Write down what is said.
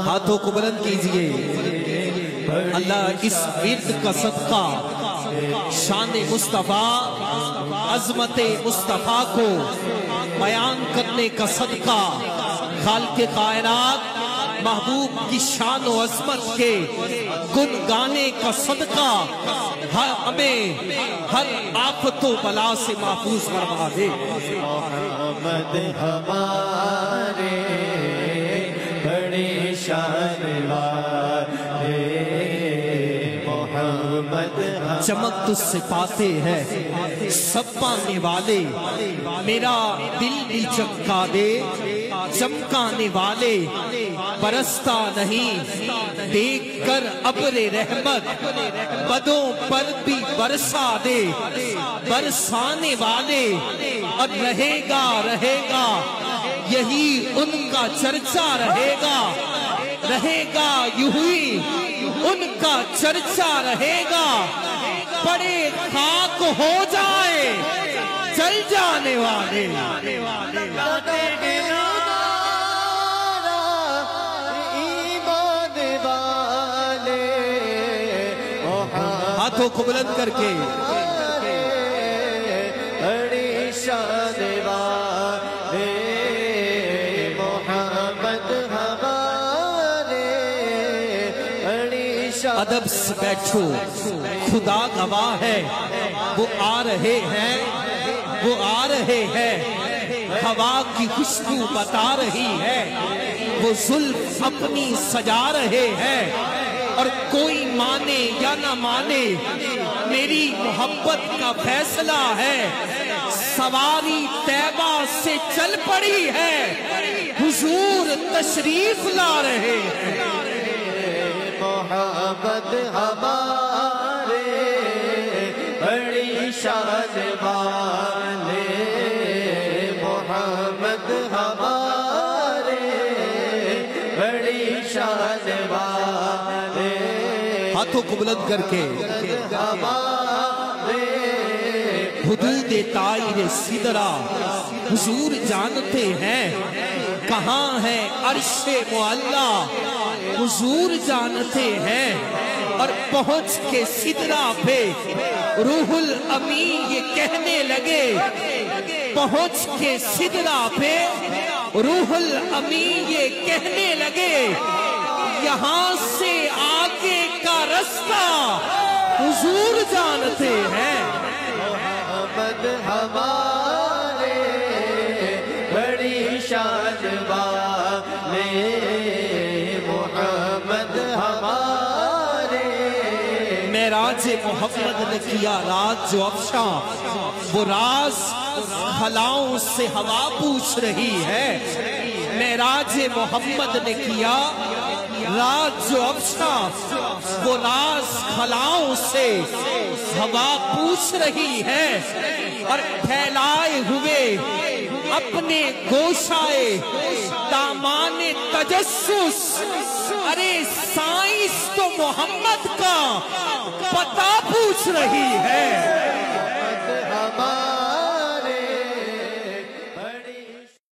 ہاتھوں کو بلند کیجئے. اللہ اس ورد کا صدقہ شان مصطفیٰ عظمت مصطفیٰ کو بیان کرنے کا صدقہ خالق کائنات محبوب کی شان و عظمت کے گن گانے کا صدقہ ہمیں ہر آفت و بلا سے محفوظ فرما دے. محمد ہمارے بڑے شان والے محمد چمک تجھ سے پاتے ہیں سب پانے والے میرا دل بھی چمکا دے چمکانے والے برستا نہیں دیکھ کر ابر رحمت بدوں پر بھی برسا دے برسانے والے اور رہے گا یہی ان کا چرچا رہے گا یوں ہی ان کا چرچا رہے گا. بڑے خاک ہو جائے چل جانے والے ہاتھوں کو بلند کر کے بڑی شان والے محمد ہمارے بڑی شان. ادب سے بیٹھو خدا گواہ ہے وہ آ رہے ہیں ہوا کی خوشبو بتا رہی ہے وہ زلف اپنی سجا رہے ہیں اور کوئی مانے یا نہ مانے میری محبت کا فیصلہ ہے. سواری طیبہ سے چل پڑی ہے حضور تشریف لا رہے ہیں. محمد ہمارے بڑی شان والے محمد ہمارے بڑی شان والے. ہاتھوں کو بلند کر کے حدود طائر سدرہ حضور جانتے ہیں کہاں ہے عرش معلا حضور جانتے ہیں اور پہنچ کے سدرہ پہ روح الامین یہ کہنے لگے پہنچ کے سدرہ پہ روح الامین یہ کہنے لگے یہاں سے آگے کا رستہ حضور جانتے ہیں. محمد ہمارے بڑی شان والے محمد ہمارے. معراج محمد نے کیا راز جو افشاں وہ راز خلاؤں سے ہوا پوچھ رہی ہے. معراج محمد نے کیا راز جو افشاں وہ راز خلاؤں سے ہوا پوچھ رہی ہے اور پھیلائے ہوئے اپنے گوشائے دامان تجسس ارے سائنس تو محمد کا پتہ پوچھ رہی ہے.